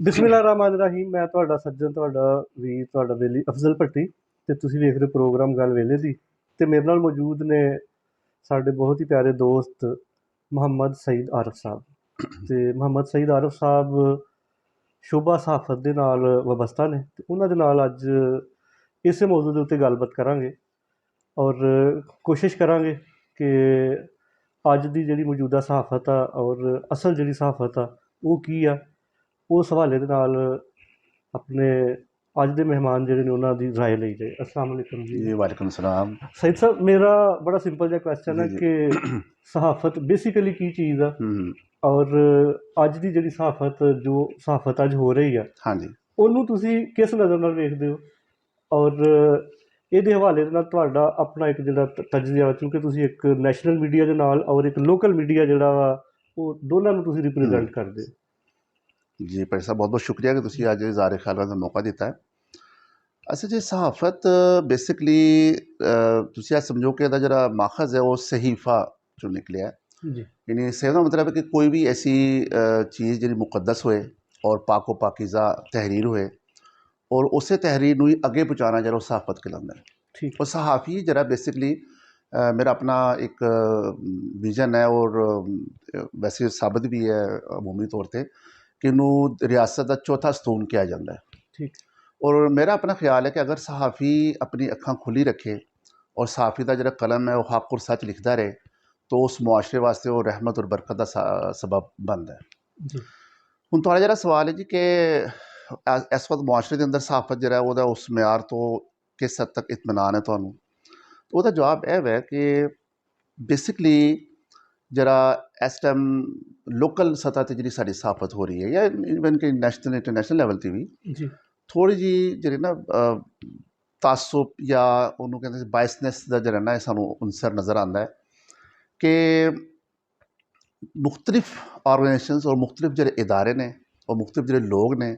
ਬਿਸਮਿਲ੍ਲਾ ਰਹਿਮਾਨ ਰਹੀਮ। ਮੈਂ ਤੁਹਾਡਾ ਸੱਜਣ, ਤੁਹਾਡਾ ਵੀਰ, ਤੁਹਾਡਾ ਬੇਲੀ ਅਫਜ਼ਲ ਭੱਟੀ, ਤੇ ਤੁਸੀਂ ਵੇਖ ਰਹੇ ਪ੍ਰੋਗਰਾਮ ਗੱਲ ਵੇਲੇ ਦੀ। ਤੇ ਮੇਰੇ ਨਾਲ ਮੌਜੂਦ ਨੇ ਸਾਡੇ ਬਹੁਤ ਹੀ ਪਿਆਰੇ ਦੋਸਤ ਮੁਹੰਮਦ ਸਈਦ ਆਰਿਫ ਸਾਹਿਬ। ਤੇ ਮੁਹੰਮਦ ਸਈਦ ਆਰਿਫ ਸਾਹਿਬ ਸ਼ੋਭਾ ਸਹਾਫਤ ਦੇ ਨਾਲ ਵਬਸਤਾ ਨੇ, ਤੇ ਉਹਨਾਂ ਦੇ ਨਾਲ ਅੱਜ ਇਸੇ ਮੌਜੂ ਦੇ ਉੱਤੇ ਗੱਲਬਾਤ ਕਰਾਂਗੇ ਔਰ ਕੋਸ਼ਿਸ਼ ਕਰਾਂਗੇ ਕਿ ਅੱਜ ਦੀ ਜਿਹੜੀ ਮੌਜੂਦਾ ਸਹਾਫਤ ਆ ਔਰ ਅਸਲ ਜਿਹੜੀ ਸਹਾਫਤ ਆ ਉਹ ਕੀ ਆ, ਉਸ ਹਵਾਲੇ ਦੇ ਨਾਲ ਆਪਣੇ ਅੱਜ ਦੇ ਮਹਿਮਾਨ ਜਿਹੜੇ ਨੇ ਉਹਨਾਂ ਦੀ ਰਾਏ ਲਈ ਜਾਏ। अस्सलाम वालेकुम जी। जी वालेकुम सलाम। सईद साहब, मेरा बड़ा सिंपल ਜਿਹਾ ਕੁਐਸਚਨ ਹੈ जी जी ਕਿ ਸਹਾਫਤ ਬੇਸਿਕਲੀ ਕੀ ਚੀਜ਼ ਆ ਔਰ ਅੱਜ ਦੀ ਜਿਹੜੀ ਜੋ ਸਹਾਫਤ ਅੱਜ ਹੋ ਰਹੀ ਆ हाँ जी। ਉਹਨੂੰ ਤੁਸੀਂ ਕਿਸ ਨਜ਼ਰ ਨਾਲ ਵੇਖਦੇ ਹੋ ਔਰ ਇਹਦੇ ਹਵਾਲੇ ਦੇ ਨਾਲ ਤੁਹਾਡਾ ਆਪਣਾ ਇੱਕ ਜਿਹੜਾ ਤਜਜ਼ੀਆ, ਕਿਉਂਕਿ ਤੁਸੀਂ ਇੱਕ ਨੈਸ਼ਨਲ ਮੀਡੀਆ ਦੇ ਨਾਲ ਔਰ ਇੱਕ ਲੋਕਲ ਮੀਡੀਆ ਜਿਹੜਾ ਵਾ ਉਹ ਦੋਨਾਂ ਨੂੰ ਤੁਸੀਂ ਰਿਪਰੈਜ਼ੈਂਟ ਕਰਦੇ ਹੋ। जी भाई साहब, बहुत बहुत शुक्रिया कि तुसी अज इज़हार ख्याल का मौका दिता है। अच्छा जी, सहाफत बेसिकली तुसी समझो कि ਇਹਦਾ ਜਿਹੜਾ ਮਾਖਜ਼ है वो सहीफा चो निकलिया है। जी यानी सहीफा का मतलब है कि कोई भी ऐसी चीज़ जी मुकद्दस होए और पाको पाकिज़ा तहरीर होए और उस तहरीर नूं ही अगे पहुँचाना जरा सहाफत कहलाता है। ठीक। और सहाफ़ी जरा बेसिकली मेरा अपना एक विजन है और वैसे साबित भी है अमूमी तौर पर कि इन्हूं रियासत का चौथा सतून किया जाता है। ठीक। और मेरा अपना ख्याल है कि अगर सहाफ़ी अपनी अखां खुली रखे और सहाफ़ी का जो कलम है वो हक और सच लिखता रहे तो उस मुआशरे वास्ते वो रहमत और बरकत का सबब बनता है। जी हुण तुहाड़ा जिहड़ा सवाल है जी कि इस वक्त मुआशरे के अंदर सहाफत जिहड़ा ओहदा उस म्यार तो किस हद तक इत्मीनान है तुहानूं, तो ओहदा जवाब यह है कि बेसिकली जरा इस टाइम लोकल सतह पर जी साड़ी सहाफत हो रही है या इवन कि नैशनल इंटरनेशनल लैवल पर भी जी थोड़ी जी जी ना तासुब या उन्होंने कहते बायसनैस का जरा ना सानू अंसर नज़र आता है कि मुख्तलिफ ऑर्गेनाइजेशंस और मुख्तलिफ जो इदारे ने और मुख्तलिफ जो लोग ने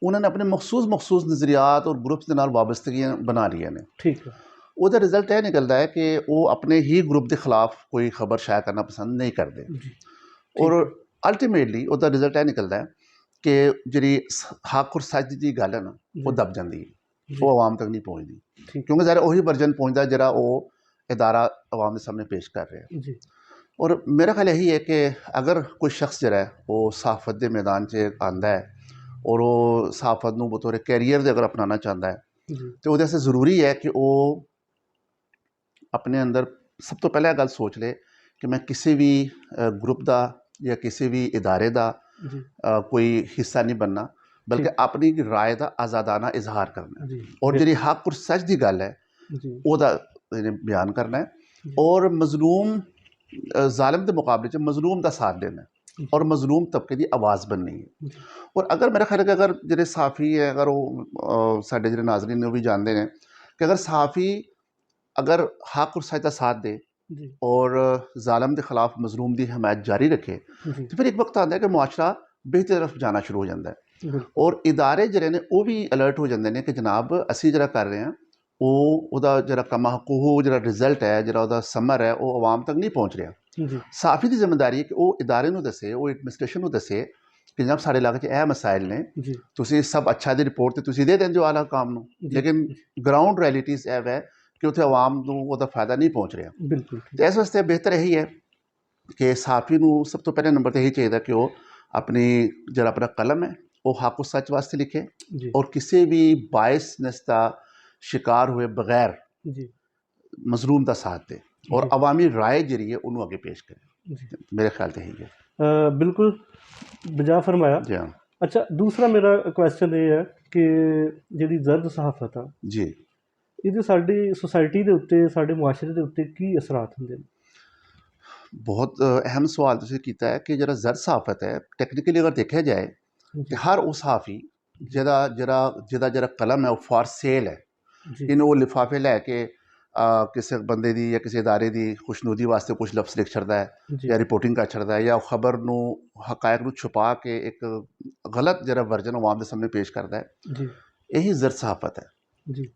उन्होंने अपने मखसूस नज़रियात और ग्रुप्स के नाल वाबस्तगियाँ बना लिया ने। ठीक है। ਉਹਦਾ ਰਿਜ਼ਲਟ ਇਹ ਨਿਕਲਦਾ ਹੈ ਕਿ ਉਹ ਆਪਣੇ ਹੀ ਗਰੁੱਪ ਦੇ ਖਿਲਾਫ ਕੋਈ ਖਬਰ ਸ਼ਾਇਆ ਕਰਨਾ ਪਸੰਦ ਨਹੀਂ ਕਰਦੇ ਔਰ ਅਲਟੀਮੇਟਲੀ ਉਹਦਾ ਰਿਜ਼ਲਟ ਇਹ ਨਿਕਲਦਾ ਹੈ ਕਿ ਜਿਹੜੀ ਹੱਕ ਔਰ ਸੱਚ ਦੀ ਗੱਲ ਹੈ ਨਾ ਉਹ ਦਬ ਜਾਂਦੀ ਹੈ, ਉਹ ਆਵਾਮ ਤੱਕ ਨਹੀਂ ਪਹੁੰਚਦੀ ਕਿਉਂਕਿ ਜ਼ਾਰਾ ਉਹੀ ਵਰਜਨ ਪਹੁੰਚਦਾ ਜਿਹੜਾ ਉਹ ਇਦਾਰਾ ਆਵਾਮ ਦੇ ਸਾਹਮਣੇ ਪੇਸ਼ ਕਰ ਰਿਹਾ। ਔਰ ਮੇਰਾ ਖਿਆਲ ਇਹੀ ਹੈ ਕਿ ਅਗਰ ਕੋਈ ਸ਼ਖਸ ਜਿਹੜਾ ਉਹ ਸਹਾਫਤ ਦੇ ਮੈਦਾਨ 'ਚ ਆਉਂਦਾ ਹੈ ਔਰ ਉਹ ਸਹਾਫਤ ਨੂੰ ਬਤੌਰ ਕੈਰੀਅਰ ਦੇ ਅਗਰ ਅਪਣਾਉਣਾ ਚਾਹੁੰਦਾ ਹੈ तो ਉਹਦੇ ਵਾਸਤੇ ਜ਼ਰੂਰੀ ਹੈ ਕਿ ਉਹ ਆਪਣੇ ਅੰਦਰ ਸਭ ਤੋਂ ਪਹਿਲਾਂ ਇਹ ਗੱਲ ਸੋਚ ਲੇ ਕਿ ਮੈਂ ਕਿਸੇ ਵੀ ਗਰੁੱਪ ਦਾ ਜਾਂ ਕਿਸੇ ਵੀ ਇਦਾਰੇ ਦਾ ਕੋਈ ਹਿੱਸਾ ਨਹੀਂ ਬਣਨਾ, ਬਲਕਿ ਆਪਣੀ ਰਾਏ ਦਾ ਆਜ਼ਾਦਾਨਾ ਇਜ਼ਹਾਰ ਕਰਨਾ ਔਰ ਜਿਹੜੀ ਹੱਕ ਔਰ ਸੱਚ ਦੀ ਗੱਲ ਹੈ ਉਹਦਾ ਬਿਆਨ ਕਰਨਾ ਹੈ ਔਰ ਮਜ਼ਲੂਮ ਜ਼ਾਲਿਮ ਦੇ ਮੁਕਾਬਲੇ 'ਚ ਮਜ਼ਲੂਮ ਦਾ ਸਾਥ ਦੇਣਾ और मजलूम तबके की आवाज़ बननी है। और अगर मेरा ख्याल है कि अगर जो सहाफ़ी है अगर वो साढ़े जो नाजरीन ने वो भी जानते हैं कि अगर सहाफ़ी अगर हक और सच का साथ दे और ज़ालिम के खिलाफ मजलूम की हमायत जारी रखे तो फिर एक वक्त आता है कि मुआशरा बेहतर तरफ जाना शुरू हो जाता है और इदारे जरे ने वो भी अलर्ट हो जाते हैं कि जनाब असी जरा कर रहे हैं वो जरा कमा को जरा रिजल्ट है जरा समर है वो आवाम तक नहीं पहुँच रहा। सहाफ़ी की जिम्मेदारी है कि वो इदारे को दसे वो एडमिनिस्ट्रेशन को दसे कि जनाब साढ़े इलाके यह मसाइल ने तुसी सब अच्छा दी रिपोर्ट तो तुसी दे देंगे जो आला काम नूं, लेकिन ग्राउंड रियलिटीज़ यह है कि उत्थे आवाम नूं ओहदा फायदा नहीं पहुँच रहा। बिल्कुल। तो इस वास्ते बेहतर यही है कि सहाफ़ी नूं सब तो पहले नंबर तो यही चाहिए कि वो अपनी जरा अपना कलम है वो हक और सच वास्ते लिखे और किसी भी बायसनेस का शिकार हुए बगैर मजलूम का साथ दे और अवामी राय जी है उन्होंने अगे पेश करें। मेरे ख्याल से यही है। बिल्कुल बजा फरमाया जी हाँ। अच्छा, दूसरा मेरा क्वेश्चन ये है कि जी जर्द सहाफत आ जी ये साड़ी सोसाइटी के उत्ते साढ़े मुआशरे के उत्ते की असरात होंगे? बहुत अहम सवाल तुसीं कीता है कि जरा जर्द सहाफत है टैक्नीकली अगर देखा जाए कि हर वो सहाफ़ी जिहदा जरा कलम है वो फॉर सेल है इन वो लिफाफे लैके किसी बंदे की या किसी इदारे की खुशनुदी वास्ते कुछ लफ्ज़ लिख छड़ता है या रिपोर्टिंग कर छड़ता है या खबर नूं हकायक नूं छुपा के एक गलत जरा वर्जन आवाम के सामने पेश करता है, यही जर्द सहाफत है।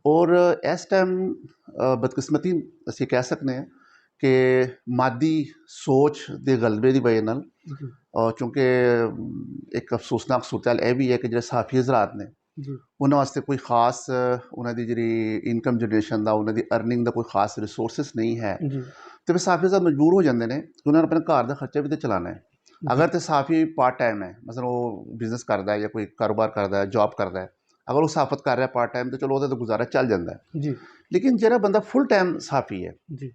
और इस टाइम बदकिस्मती असीं कह सकते हैं कि मादी सोच के गलबे की वजह नाल ਔਰ ਕਿਉਂਕਿ ਇੱਕ ਅਫਸੋਸਨਾਕ ਸੂਰਤ ਇਹ ਵੀ ਹੈ ਕਿ ਜਿਹੜੇ ਸਹਾਫੀ ਹਜ਼ਰਾਤ ਨੇ ਜੀ ਉਹਨਾਂ ਵਾਸਤੇ ਕੋਈ ਖਾਸ ਉਹਨਾਂ ਦੀ ਜਿਹੜੀ ਇਨਕਮ ਜਨਰੇਸ਼ਨ ਦਾ, ਉਹਨਾਂ ਦੀ ਅਰਨਿੰਗ ਦਾ ਕੋਈ ਖਾਸ ਰਿਸੋਰਸਿਸ ਨਹੀਂ ਹੈ, ਜੀ ਤੇ ਫਿਰ ਸਹਾਫੀ ਹਜ਼ਰਾਤ ਮਜਬੂਰ ਹੋ ਜਾਂਦੇ ਨੇ ਕਿ ਉਹਨਾਂ ਨੇ ਆਪਣੇ ਘਰ ਦਾ ਖਰਚਾ ਵੀ ਤਾਂ ਚਲਾਉਣਾ ਹੈ। ਅਗਰ ਤੇ ਸਹਾਫੀ ਪਾਰਟ ਟਾਈਮ ਹੈ, ਮਸਲਨ ਉਹ ਬਿਜ਼ਨਸ ਕਰਦਾ ਹੈ ਜਾਂ ਕੋਈ ਕਾਰੋਬਾਰ ਕਰਦਾ ਹੈ, ਜੌਬ ਕਰਦਾ ਹੈ, ਅਗਰ ਉਹ ਸਹਾਫਤ ਕਰ ਰਿਹਾ ਪਾਰਟ ਟਾਈਮ, ਤਾਂ ਚਲੋ ਉਹਦਾ ਤਾਂ ਗੁਜ਼ਾਰਾ ਚੱਲ ਜਾਂਦਾ ਹੈ। ਜੀ ਲੇਕਿਨ ਜਿਹੜਾ ਬੰਦਾ ਫੁੱਲ ਟਾਈਮ ਸਹਾਫੀ ਹੈ, ਜੀ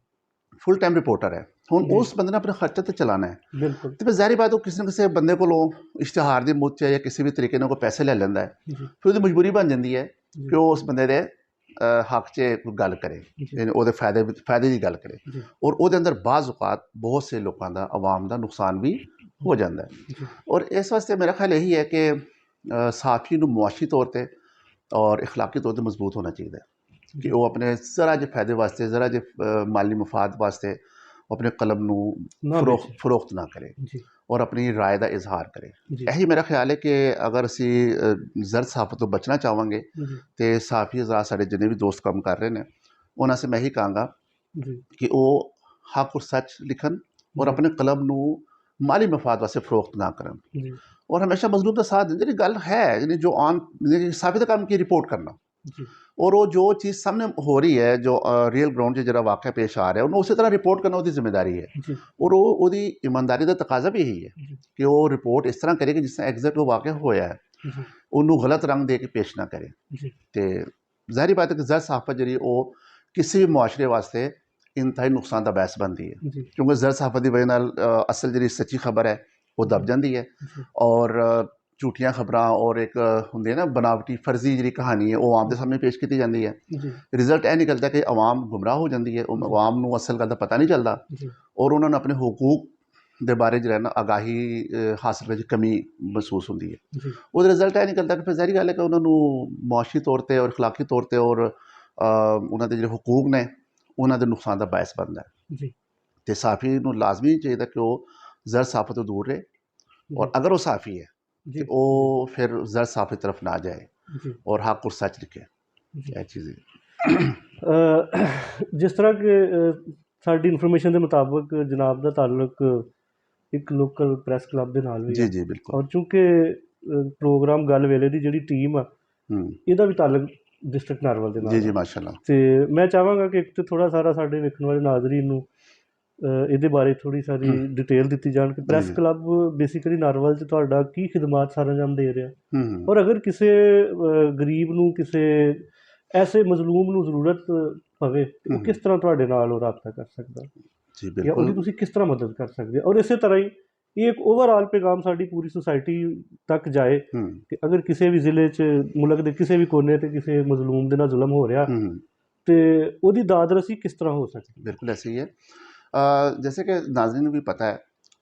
ਫੁੱਲ ਟਾਈਮ ਰਿਪੋਰਟਰ ਹੈ, ਹੁਣ ਜੀ ਉਸ ਬੰਦੇ ਨੇ ਆਪਣਾ ਖਰਚਾ ਤਾਂ ਚਲਾਉਣਾ ਹੈ, ਬਿਲਕੁਲ ਤੇ ਫਿਰ ਜ਼ਾਹਿਰ ਬਾਤ ਉਹ ਕਿਸੇ ਨਾ ਕਿਸੇ ਬੰਦੇ ਕੋਲੋਂ ਇਸ਼ਤਿਹਾਰ ਦੀ ਮੁੱਚ ਜਾਂ ਕਿਸੇ ਵੀ ਤਰੀਕੇ ਨਾਲ ਕੋਈ ਪੈਸੇ ਲੈ ਲੈਂਦਾ ਹੈ। ਜੀ ਫਿਰ ਉਹਦੀ ਮਜਬੂਰੀ ਬਣ ਜਾਂਦੀ ਹੈ ਜੀ ਕਿ ਉਹ ਉਸ ਬੰਦੇ ਦੇ ਹੱਕ 'ਚ ਕੋਈ ਗੱਲ ਕਰੇ, ਜੀ ਯਾਨੀ ਉਹਦੇ ਫਾਇਦੇ ਦੀ ਗੱਲ ਕਰੇ, ਜੀ ਔਰ ਉਹਦੇ ਅੰਦਰ ਬਾਜ਼ ਔਕਾਤ ਬਹੁਤ ਸੇ ਲੋਕਾਂ ਦਾ, ਆਵਾਮ ਦਾ ਨੁਕਸਾਨ ਵੀ ਹੋ ਜਾਂਦਾ ਹੈ। ਜੀ ਔਰ ਇਸ ਵਾਸਤੇ ਮੇਰਾ ਖਿਆਲ ਇਹੀ ਹੈ ਕਿ ਸਹਾਫੀ ਨੂੰ ਮੁਆਸ਼ੀ ਤੌਰ 'ਤੇ ਔਰ ਇਖਲਾਕੀ ਤੌਰ 'ਤੇ ਮਜ਼ਬੂਤ ਹੋਣਾ ਚਾਹੀਦਾ ਹੈ ਕਿ ਉਹ ਆਪਣੇ ਜ਼ਰਾ ਜਿਹੇ ਫਾਇਦੇ ਵਾਸਤੇ, ਜ਼ਰਾ ਜਿਹੇ ਮਾਲੀ ਮਫਾਦ ਵਾਸਤੇ ਆਪਣੇ ਕਲਮ ਨੂੰ ਨਾ ਵੇਚੇ। ਫਰੋਖਤ ਨਾ ਕਰੇ ਜੀ ਔਰ ਆਪਣੀ ਰਾਏ ਦਾ ਇਜ਼ਹਾਰ ਕਰੇ। ਜੀ ਇਹੀ ਮੇਰਾ ਖਿਆਲ ਹੈ ਕਿ ਅਗਰ ਅਸੀਂ ਜ਼ਰਦ ਸਹਾਫਤ ਤੋਂ ਬਚਣਾ ਚਾਹਾਂਗੇ, ਜੀ ਤੇ ਸਹਾਫੀ ਹਜ਼ਰਾਤ ਸਾਡੇ ਜਿੰਨੇ ਵੀ ਦੋਸਤ ਕੰਮ ਕਰ ਰਹੇ ਨੇ, ਉਹਨਾਂ ਸੇ ਮੈਂ ਇਹੀ ਕਹਾਂਗਾ ਜੀ ਕਿ ਉਹ ਹੱਕ ਔਰ ਸੱਚ ਲਿਖਣ ਔਰ ਆਪਣੇ ਕਲਮ ਨੂੰ ਮਾਲੀ ਮਫਾਦ ਵਾਸਤੇ ਫਰੋਖਤ ਨਾ ਕਰਨ, ਜੀ ਔਰ ਹਮੇਸ਼ਾ ਮਜ਼ਲੂਮ ਦਾ ਸਾਥ ਦੇਣ। ਜਿਹੜੀ ਗੱਲ ਹੈ, ਯਾਨੀ ਜੋ ਆਮ ਸਹਾਫੀ ਦਾ ਕੰਮ ਕੀ ਰਿਪੋर्ट ਕਰਨਾ, ਜੀ ਔਰ ਉਹ ਜੋ ਚੀਜ਼ ਸਾਹਮਣੇ ਹੋ ਰਹੀ ਹੈ, ਜੋ ਰੀਅਲ ਗਰਾਊਂਡ 'ਚ ਜਿਹੜਾ ਵਾਕਿਆ ਪੇਸ਼ ਆ ਰਿਹਾ, ਉਹਨੂੰ ਉਸੇ ਤਰ੍ਹਾਂ ਰਿਪੋर्ट ਕਰਨਾ ਉਹਦੀ ਜ਼ਿੰਮੇਵਾਰੀ ਹੈ। ਜੀ ਔਰ ਉਹਦੀ ਇਮਾਨਦਾਰੀ ਦਾ ਤਕਾਜ਼ਾ ਵੀ ਇਹੀ ਹੈ ਜੀ ਕਿ ਉਹ ਰਿਪੋर्ट ਇਸ ਤਰ੍ਹਾਂ ਕਰੇ ਕਿ ਜਿਸ ਤਰ੍ਹਾਂ ਐਗਜ਼ੈਕਟ ਉਹ ਵਾਕਿਆ ਹੋਇਆ ਹੈ, ਜੀ ਉਹਨੂੰ ਗਲਤ ਰੰਗ ਦੇ ਕੇ ਪੇਸ਼ ਨਾ ਕਰੇ। ਜੀ ਤੇ ਜ਼ਾਹਿਰ ਬਾਤ ਹੈ ਕਿ ਜ਼ਰ ਸਹਾਫਤ ਜਿਹੜੀ ਉਹ ਕਿਸੇ ਵੀ ਮੁਆਸ਼ਰੇ ਵਾਸਤੇ ਇੰਤਹਾਈ ਨੁਕਸਾਨ ਦਾ ਬਾਇਸ ਬਣਦੀ ਹੈ, ਜੀ ਕਿਉਂਕਿ ਜ਼ਰ ਸਹਾਫਤ ਦੀ ਵਜ੍ਹਾ ਨਾਲ ਅਸਲ ਜਿਹੜੀ ਸੱਚੀ ਖਬਰ ਹੈ ਉਹ ਦਬ ਜਾਂਦੀ ਹੈ, ਜੀ ਔਰ ਝੂਠੀਆਂ ਖਬਰਾਂ ਔਰ ਇੱਕ ਹੁੰਦੀ ਹੈ ਨਾ ਬਨਾਵਟੀ ਫਰਜ਼ੀ ਜਿਹੜੀ ਕਹਾਣੀ ਹੈ, ਉਹ ਆਵਾਮ ਦੇ ਸਾਹਮਣੇ ਪੇਸ਼ ਕੀਤੀ ਜਾਂਦੀ ਹੈ। ਜੀ ਰਿਜ਼ਲਟ ਇਹ ਨਿਕਲਦਾ ਕਿ ਆਵਾਮ ਗੁੰਮਰਾਹ ਹੋ ਜਾਂਦੀ ਹੈ, ਉਹ ਆਵਾਮ ਨੂੰ ਅਸਲ ਗੱਲ ਦਾ ਪਤਾ ਨਹੀਂ ਚੱਲਦਾ, ਜੀ ਔਰ ਉਹਨਾਂ ਨੂੰ ਆਪਣੇ ਹਕੂਕ ਦੇ ਬਾਰੇ ਜਿਹੜਾ ਨਾ ਆਗਾਹੀ ਹਾਸਲ ਕਰਨ 'ਚ ਕਮੀ ਮਹਿਸੂਸ ਹੁੰਦੀ ਹੈ। ਜੀ ਉਹਦਾ ਰਿਜ਼ਲਟ ਇਹ ਨਿਕਲਦਾ ਕਿ ਫਿਰ ਜ਼ਾਹਿਰ ਗੱਲ ਹੈ ਕਿ ਉਹਨਾਂ ਨੂੰ ਮੁਆਸ਼ੀ ਤੌਰ 'ਤੇ ਔਰ ਅਖਲਾਕੀ ਤੌਰ 'ਤੇ ਔਰ ਉਹਨਾਂ ਦੇ ਜਿਹੜੇ ਹਕੂਕ ਨੇ ਉਹਨਾਂ ਦੇ ਨੁਕਸਾਨ ਦਾ ਬਾਇਸ ਬਣਦਾ ਹੈ। ਜੀ ਤੇ ਸਹਾਫੀ ਨੂੰ ਲਾਜ਼ਮੀ ਚਾਹੀਦਾ ਕਿ ਉਹ ਜ਼ਰ ਸਹਾਫਤ ਤੋਂ ਦੂਰ ਰਹੇ, ਔਰ ਅਗਰ ਉਹ ਸਹਾਫੀ ਹੈ ਜੀ ਤੇ ਉਹ ਫਿਰ ਜ਼ਰ ਸਹਾਫਤ ਦੀ ਤਰਫ ਨਾ ਜਾਏ ਜੀ ਔਰ ਹੱਕ ਔਰ ਸੱਚ ਲਿਖੇ। ਜੀ ਇਹ ਚੀਜ਼ ਹੈ। ਜਿਸ ਤਰ੍ਹਾਂ ਕਿ ਸਾਡੀ ਇਨਫੋਰਮੇਸ਼ਨ ਦੇ ਮੁਤਾਬਕ ਜਨਾਬ ਦਾ ਤਾਲੁਕ ਇੱਕ ਲੋਕਲ ਪ੍ਰੈਸ ਕਲੱਬ ਦੇ ਨਾਲ ਵੀ ਜੀ ਹੈ, ਜੀ ਬਿਲਕੁਲ। ਔਰ ਚੂੰਕਿ ਪ੍ਰੋਗਰਾਮ ਗੱਲ ਵੇਲੇ ਦੀ ਜਿਹੜੀ ਟੀਮ ਆ, ਇਹਦਾ ਵੀ ਤਾਲੁਕ ਡਿਸਟ੍ਰਿਕਟ ਨਾਰਵਲ ਦੇ ਨਾਲ ਜੀ ਹੈ। ਜੀ ਮਾਸ਼ਾਅੱਲਾ। ਤੇ ਮੈਂ ਚਾਹਾਂਗਾ ਕਿ ਇੱਕ ਤੇ ਥੋੜਾ ਸਾਰਾ ਸਾਡੇ ਵੇਖਣ ਵਾਲੇ ਨਾਜ਼ਰੀਨ ਨੂੰ ਇਹਦੇ ਬਾਰੇ ਥੋੜੀ ਸਾਰੀ ਡਿਟੇਲ ਦਿੱਤੀ ਜਾਣ ਕਿ ਪ੍ਰੈਸ ਜੀ। ਕਲੱਬ ਬੇਸਿਕਲੀ ਨਾਰਵਲ 'ਚ ਤੁਹਾਡਾ ਕੀ ਖਿਦਮਾਤ ਸਰ ਅੰਜਾਮ ਦੇ ਰਿਹਾ, ਹੂੰ ਔਰ ਅਗਰ ਕਿਸੇ ਗਰੀਬ ਨੂੰ, ਕਿਸੇ ਐਸੇ ਮਜ਼ਲੂਮ ਨੂੰ ਜ਼ਰੂਰਤ ਪਵੇ ਤੇ ਉਹ ਕਿਸ ਤਰ੍ਹਾਂ ਤੁਹਾਡੇ ਨਾਲ ਉਹ ਰਾਬਤਾ ਕਰ ਸਕਦਾ, ਜੀ ਜਾਂ ਉਹਦੀ ਬਿਲਕੁਲ। ਤੁਸੀਂ ਕਿਸ ਤਰ੍ਹਾਂ ਮਦਦ ਕਰ ਸਕਦੇ ਹੋ। ਔਰ ਇਸੇ ਤਰ੍ਹਾਂ ਹੀ ਇਹ ਇੱਕ ਓਵਰਆਲ ਪੈਗਾਮ ਸਾਡੀ ਪੂਰੀ ਸੁਸਾਇਟੀ ਤੱਕ ਜਾਏ ਕਿ ਅਗਰ ਕਿਸੇ ਵੀ ਜ਼ਿਲ੍ਹੇ 'ਚ, ਮੁਲਕ ਦੇ ਕਿਸੇ ਵੀ ਕੋਨੇ 'ਤੇ ਕਿਸੇ ਮਜ਼ਲੂਮ ਦੇ ਨਾਲ ਜ਼ੁਲਮ ਹੋ ਰਿਹਾ ਤੇ ਉਹਦੀ ਦਾਦ-ਰਸੀ ਕਿਸ ਤਰ੍ਹਾਂ ਹੋ ਸਕਦੀ। बिल्कुल ऐसे ही है। जैसे कि नाज़रीन ਨੂੰ ਵੀ ਪਤਾ ਹੈ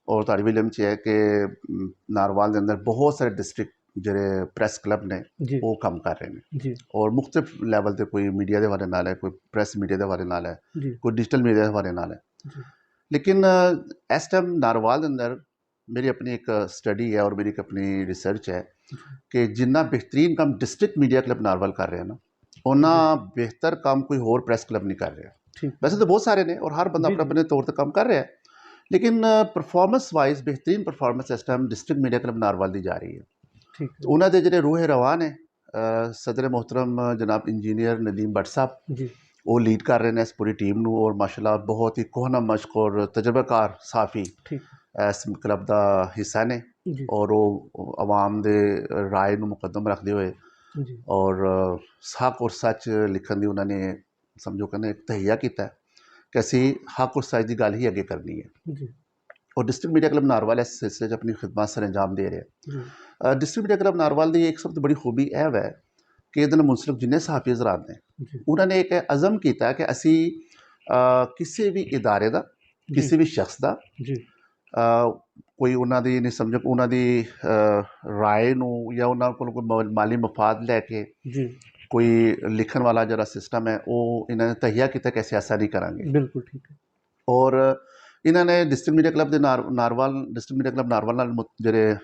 ਔਰ ਤੁਹਾਡੇ ਵੀ ਇਲਮ 'ਚ ਹੈ ਕਿ ਨਾਰਵਾਲ ਦੇ ਅੰਦਰ ਬਹੁਤ ਸਾਰੇ ਡਿਸਟ੍ਰਿਕਟ ਜਿਹੜੇ ਪ੍ਰੈਸ ਕਲੱਬ ਨੇ ਜੀ ਉਹ ਕੰਮ ਕਰ ਰਹੇ ਨੇ, ਜੀ ਔਰ ਮੁਖਤਲਿਫ ਲੈਵਲ 'ਤੇ, ਕੋਈ ਮੀਡੀਆ ਦੇ ਹਵਾਲੇ ਨਾਲ ਹੈ, ਕੋਈ ਪ੍ਰੈਸ ਮੀਡੀਆ ਦੇ ਹਵਾਲੇ ਨਾਲ ਹੈ, ਜੀ ਕੋਈ ਡਿਜੀਟਲ ਮੀਡੀਆ ਦੇ ਹਵਾਲੇ ਨਾਲ ਹੈ। ਜੀ ਲੇਕਿਨ ਇਸ ਟਾਈਮ ਨਾਰਵਾਲ ਦੇ ਅੰਦਰ ਮੇਰੀ ਆਪਣੀ ਇੱਕ ਸਟੱਡੀ ਹੈ ਔਰ ਮੇਰੀ ਇੱਕ ਆਪਣੀ ਰਿਸਰਚ ਹੈ ਕਿ ਜਿੰਨਾ ਬਿਹਤਰੀਨ ਕੰਮ ਡਿਸਟ੍ਰਿਕਟ ਮੀਡੀਆ ਕਲੱਬ ਨਾਰਵਾਲ ਕਰ ਰਿਹਾ ਨਾ, ਉਹਨਾਂ ਬਿਹਤਰ ਕੰਮ ਕੋਈ ਹੋਰ ਪ੍ਰੈਸ ਕਲੱਬ ਨਹੀਂ ਕਰ ਰਿਹਾ। ਠੀਕ ਵੈਸੇ ਤਾਂ ਬਹੁਤ ਸਾਰੇ ਨੇ ਔਰ ਹਰ ਬੰਦਾ ਜੀ, ਆਪਣੇ ਆਪਣੇ ਤੌਰ 'ਤੇ ਕੰਮ ਕਰ ਰਿਹਾ ਹੈ, ਲੇਕਿਨ ਪਰਫਾਰਮੈਂਸ ਵਾਈਜ਼ ਬਿਹਤਰੀਨ ਪਰਫਾਰਮੈਂਸ ਇਸ ਟਾਈਮ ਡਿਸਟ੍ਰਿਕਟ ਮੀਡੀਆ ਕਲੱਬ ਨਾਰਵਾਲ ਦੀ ਜਾ ਰਹੀ ਹੈ। ਠੀਕ ਤੇ ਉਹਨਾਂ ਦੇ ਜਿਹੜੇ ਰੂਹ ਰਵਾਂ ਨੇ ਸਦਰ ਮੁਹਤਰਮ ਜਨਾਬ ਇੰਜੀਨੀਅਰ ਨਦੀਮ ਭੱਟ ਸਾਹਿਬ, ਜੀ ਉਹ ਲੀਡ ਕਰ ਰਹੇ ਨੇ ਇਸ ਪੂਰੀ ਟੀਮ ਨੂੰ, ਔਰ ਮਾਸ਼ਾਅੱਲਾ ਬਹੁਤ ਹੀ ਕੋਹਨਾ ਮਸ਼ਕ ਔਰ ਤਜਰਬੇਕਾਰ ਸਾਫੀ ਠੀਕ ਇਸ ਕਲੱਬ ਦਾ ਹਿੱਸਾ ਨੇ, ਜੀ ਔਰ ਉਹ ਆਵਾਮ ਦੇ ਰਾਏ ਨੂੰ ਮੁਕੱਦਮ ਰੱਖਦੇ ਹੋਏ ਜੀ ਔਰ ਹੱਕ ਔਰ ਸੱਚ ਲਿਖਣ ਦੀ ਉਹਨਾਂ ਨੇ ਸਮਝੋ ਕਹਿੰਦੇ ਇੱਕ ਤਹਈਆ ਕੀਤਾ ਹੈ ਕਿ ਅਸੀਂ ਹੱਕ ਔਰ ਸੱਚ ਦੀ ਗੱਲ ਹੀ ਅੱਗੇ ਕਰਨੀ ਹੈ। ਜੀ ਔਰ ਡਿਸਟ੍ਰਿਕਟ ਮੀਡੀਆ ਕਲੱਬ ਨਾਰਵਾਲ ਇਸ ਸਿਲਸਿਲੇ 'ਚ ਆਪਣੀ ਖਿਦਮਤ ਸਰ ਅੰਜਾਮ ਦੇ ਰਿਹਾ। ਜੀ ਡਿਸਟ੍ਰਿਕਟ ਮੀਡੀਆ ਕਲੱਬ ਨਾਰਵਾਲ ਦੀ ਇੱਕ ਸਭ ਤੋਂ ਬੜੀ ਖੂਬੀ ਇਹ ਹੈ ਕਿ ਇਹਦੇ ਨਾਲ ਮੁਨਸਲਿਕ ਜਿੰਨੇ ਸਹਾਫੀ ਹਜ਼ਰਾਤ ਨੇ, ਜੀ ਉਹਨਾਂ ਨੇ ਇੱਕ ਅਜ਼ਮ ਕੀਤਾ ਕਿ ਅਸੀਂ ਕਿਸੇ ਵੀ ਇਦਾਰੇ ਦਾ, ਕਿਸੇ ਵੀ ਸ਼ਖਸ ਦਾ ਜੀ ਕੋਈ ਉਹਨਾਂ ਦੀ ਨਹੀਂ ਸਮਝੋ ਉਹਨਾਂ ਦੀ ਰਾਏ ਨੂੰ ਜਾਂ ਉਹਨਾਂ ਕੋਲ ਕੋਈ ਮਾਲੀ ਮਫਾਦ ਲੈ ਕੇ ਜੀ ਕੋਈ ਲਿਖਣ ਵਾਲਾ ਜਿਹੜਾ ਸਿਸਟਮ ਹੈ ਉਹ ਇਹਨਾਂ ਨੇ ਤਹੀਆ ਕੀਤਾ ਕਿ ਅਸੀਂ ਐਸਾ ਨਹੀਂ ਕਰਾਂਗੇ। ਬਿਲਕੁਲ ਠੀਕ ਹੈ। ਔਰ ਇਹਨਾਂ ਨੇ ਡਿਸਟ੍ਰਿਕਟ ਮੀਡੀਆ ਕਲੱਬ ਦੇ ਨਾਰਵਾਲ ਡਿਸਟ੍ਰਿਕਟ ਮੀਡੀਆ ਕਲੱਬ ਨਾਰਵਾਲ ਨਾਲ ਜਿਹੜੇ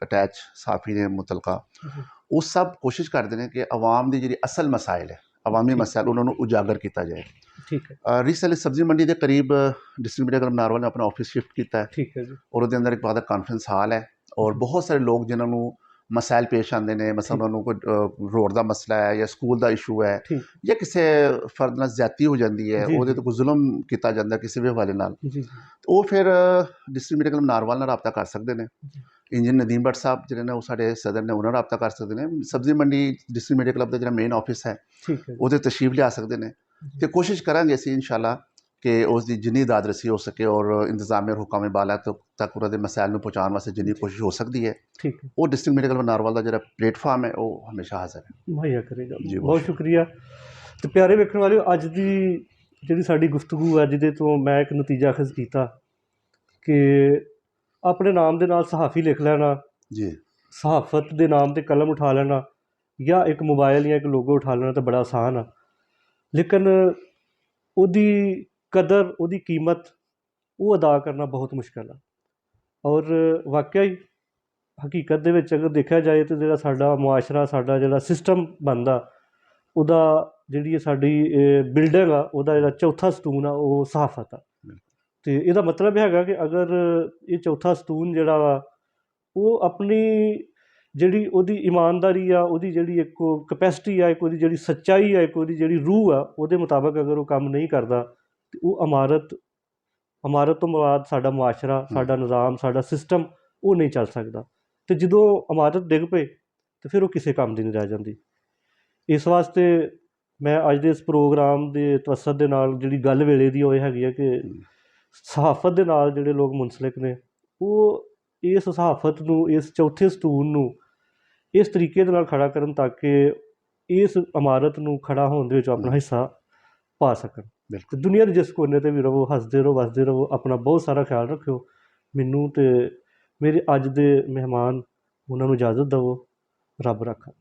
ਅਟੈਚ ਸਾਫੀ ਨੇ ਮੁਤਲਕਾ, ਜੀ ਉਹ ਸਭ ਕੋਸ਼ਿਸ਼ ਕਰਦੇ ਨੇ ਕਿ ਆਵਾਮ ਦੀ ਜਿਹੜੀ ਅਸਲ ਮਸਾਇਲ ਹੈ, ਅਵਾਮੀ ਠੀਕ। ਮਸਲਾ ਉਹਨਾਂ ਨੂੰ ਉਜਾਗਰ ਕੀਤਾ ਜਾਏ। ਠੀਕ ਹੈ। ਰੀਸੈਂਟਲੀ ਸਬਜ਼ੀ ਮੰਡੀ ਦੇ ਕਰੀਬ ਡਿਸਟ੍ਰਿਕਟ ਮੀਡੀਆ ਕਲੱਬ ਨਾਰਵਲ ਨੇ ਆਪਣਾ ਆਫਿਸ ਸ਼ਿਫਟ ਕੀਤਾ ਹੈ, ਠੀਕ ਹੈ ਜੀ। ਔਰ ਉਹਦੇ ਅੰਦਰ ਇੱਕ ਬਾਅਦ ਕਾਨਫਰੰਸ ਹਾਲ ਹੈ, ਔਰ ਬਹੁਤ ਸਾਰੇ ਲੋਕ ਜਿਨ੍ਹਾਂ ਨੂੰ ਮਸਾਇਲ ਪੇਸ਼ ਆਉਂਦੇ ਨੇ, ਮਸਲਾ ਠੀਕ। ਉਹਨਾਂ ਨੂੰ ਕੋਈ ਰੋਡ ਦਾ ਮਸਲਾ ਹੈ ਜਾਂ ਸਕੂਲ ਦਾ ਇਸ਼ੂ ਹੈ ਠੀਕ। ਜਾਂ ਕਿਸੇ ਫਰਦ ਨਾਲ ਜ਼ਿਆਦਤੀ ਹੋ ਜਾਂਦੀ ਹੈ, ਜੀ ਉਹਦੇ ਜੀ ਤੋਂ ਕੋਈ ਜ਼ੁਲਮ ਕੀਤਾ ਜਾਂਦਾ ਕਿਸੇ ਵੀ ਹਵਾਲੇ ਨਾਲ, ਜੀ ਉਹ ਫਿਰ ਡਿਸਟ੍ਰਿਕਟ ਮੀਡੀਆ ਕਲੱਬ ਨਾਰਵਲ ਨਾਲ ਰਾਬਤਾ ਕਰ ਸਕਦੇ ਨੇ। ਇੰਜੀਨੀਅਰ ਨਦੀਮ ਭੱਟ ਸਾਹਿਬ ਜਿਹੜੇ ਨੇ ਉਹ ਸਾਡੇ ਸਦਰ ਨੇ, ਉਹਨਾਂ ਨਾਲ ਰਾਬਤਾ ਕਰ ਸਕਦੇ ਨੇ। ਸਬਜ਼ੀ ਮੰਡੀ ਡਿਸਟ੍ਰਿਕਟ ਮੀਡੀਆ ਕਲੱਬ ਦਾ ਜਿਹੜਾ ਮੇਨ ਆਫਿਸ ਹੈ ਠੀਕ ਹੈ ਜੀ। ਉਹਦੇ ਤਸ਼ਰੀਫ ਲਿਆ ਸਕਦੇ ਨੇ, ਤੇ ਕੋਸ਼ਿਸ਼ ਕਰਾਂਗੇ ਅਸੀਂ ਇਨਸ਼ਾਅੱਲਾ ਕਿ ਉਸ ਦੀ ਜਿੰਨੀ ਦਾਦਰਸੀ ਹੋ ਸਕੇ ਔਰ ਇੰਤਜ਼ਾਮੀਆ ਔਰ ਹੁਕਾਮ ਬਾਲਾ ਤੱਕ ਉਹਨਾਂ ਦੇ ਮਸਾਇਲ ਨੂੰ ਪਹੁੰਚਾਉਣ ਵਾਸਤੇ ਜਿੰਨੀ ਕੋਸ਼ਿਸ਼ ਹੋ ਸਕਦੀ ਹੈ, ਠੀਕ ਹੈ। ਉਹ ਡਿਸਟ੍ਰਿਕਟ ਮੀਡੀਆ ਕਲੱਬ ਨਾਰਵਲ ਦਾ ਜਿਹੜਾ ਪਲੇਟਫਾਰਮ ਹੈ ਉਹ ਹਮੇਸ਼ਾ ਹਾਜ਼ਰ ਹੈ। ਮੁਹੱਈਆ ਕਰੇਗਾ। ਜੀ, ਬਹੁਤ ਸ਼ੁਕਰੀਆ। ਤੇ ਪਿਆਰੇ ਵੇਖਣ ਵਾਲਿਓ, ਅੱਜ ਦੀ ਜਿਹੜੀ ਸਾਡੀ ਗੁਫ਼ਤਗੂ ਹੈ, ਜਿਹਦੇ ਤੋਂ ਮੈਂ ਇੱਕ ਨਤੀਜਾ ਅਖਜ਼ ਕੀਤਾ ਕਿ ਆਪਣੇ ਨਾਮ ਦੇ ਨਾਲ ਸਹਾਫੀ ਲਿਖ ਲੈਣਾ, ਜੀ ਸਹਾਫਤ ਦੇ ਨਾਮ 'ਤੇ ਕਲਮ ਉਠਾ ਲੈਣਾ, ਜਾਂ ਇੱਕ ਮੋਬਾਈਲ ਜਾਂ ਇੱਕ ਲੋਗੋ ਉਠਾ ਲੈਣਾ ਤਾਂ ਬੜਾ ਆਸਾਨ ਆ, ਲੇਕਿਨ ਉਹਦੀ ਕਦਰ, ਉਹਦੀ ਕੀਮਤ, ਉਹ ਅਦਾ ਕਰਨਾ ਬਹੁਤ ਮੁਸ਼ਕਿਲ ਆ। ਔਰ ਵਾਕਿਆ ਹੀ ਹਕੀਕਤ ਦੇ ਵਿੱਚ ਅਗਰ ਦੇਖਿਆ ਜਾਏ ਤਾਂ ਜਿਹੜਾ ਸਾਡਾ ਮੁਆਸ਼ਰਾ, ਸਾਡਾ ਜਿਹੜਾ ਸਿਸਟਮ ਬਣਦਾ, ਉਹਦਾ ਜਿਹੜੀ ਸਾਡੀ ਬਿਲਡਿੰਗ ਆ, ਉਹਦਾ ਜਿਹੜਾ ਚੌਥਾ ਸਤੂਨ ਆ ਉਹ ਸਹਾਫਤ ਆ। ਅਤੇ ਇਹਦਾ ਮਤਲਬ ਹੈਗਾ ਕਿ ਅਗਰ ਇਹ ਚੌਥਾ ਸਤੂਨ ਜਿਹੜਾ ਵਾ ਉਹ ਆਪਣੀ ਜਿਹੜੀ ਉਹਦੀ ਇਮਾਨਦਾਰੀ ਆ, ਉਹਦੀ ਜਿਹੜੀ ਇੱਕ ਕਪੈਸਿਟੀ ਆ, ਇੱਕ ਉਹਦੀ ਜਿਹੜੀ ਸੱਚਾਈ ਆ, ਇੱਕ ਉਹਦੀ ਜਿਹੜੀ ਰੂਹ ਆ, ਉਹਦੇ ਮੁਤਾਬਕ ਅਗਰ ਉਹ ਕੰਮ ਨਹੀਂ ਕਰਦਾ ਤਾਂ ਉਹ ਇਮਾਰਤ ਤੋਂ ਮੁਰਾਦ ਸਾਡਾ ਮੁਆਸ਼ਰਾ, ਸਾਡਾ ਨਿਜ਼ਾਮ, ਸਾਡਾ ਸਿਸਟਮ ਉਹ ਨਹੀਂ ਚੱਲ ਸਕਦਾ। ਅਤੇ ਜਦੋਂ ਇਮਾਰਤ ਡਿੱਗ ਪਏ ਤਾਂ ਫਿਰ ਉਹ ਕਿਸੇ ਕੰਮ ਦੀ ਨਹੀਂ ਰਹਿ ਜਾਂਦੀ। ਇਸ ਵਾਸਤੇ ਮੈਂ ਅੱਜ ਦੇ ਇਸ ਪ੍ਰੋਗਰਾਮ ਦੇ ਤਵੱਸਤ ਦੇ ਨਾਲ ਜਿਹੜੀ ਗੱਲ ਵੇਲੇ ਦੀ ਉਹ ਇਹ ਹੈਗੀ ਹੈ ਕਿ ਸਹਾਫਤ ਦੇ ਨਾਲ ਜਿਹੜੇ ਲੋਕ ਮੁਨਸਲਿਕ ਨੇ, ਉਹ ਇਸ ਸਹਾਫਤ ਨੂੰ, ਇਸ ਚੌਥੇ ਸਤੂਨ ਨੂੰ ਇਸ ਤਰੀਕੇ ਦੇ ਨਾਲ ਖੜਾ ਕਰਨ ਤਾਂ ਕਿ ਇਸ ਇਮਾਰਤ ਨੂੰ ਖੜਾ ਹੋਣ ਦੇ ਵਿੱਚ ਆਪਣਾ ਹਿੱਸਾ ਪਾ ਸਕਣ। ਅਤੇ ਦੁਨੀਆ ਦੇ ਜਿਸ ਕੋਨੇ 'ਤੇ ਵੀ ਰਹੋ, ਹੱਸਦੇ ਰਹੋ, ਵਸਦੇ ਰਹੋ, ਆਪਣਾ ਬਹੁਤ ਸਾਰਾ ਖਿਆਲ ਰੱਖਿਓ। ਮੈਨੂੰ ਅਤੇ ਮੇਰੇ ਅੱਜ ਦੇ ਮਹਿਮਾਨ ਉਹਨਾਂ ਨੂੰ ਇਜਾਜ਼ਤ ਦੇਵੋ। ਰੱਬ ਰਾਖਾ।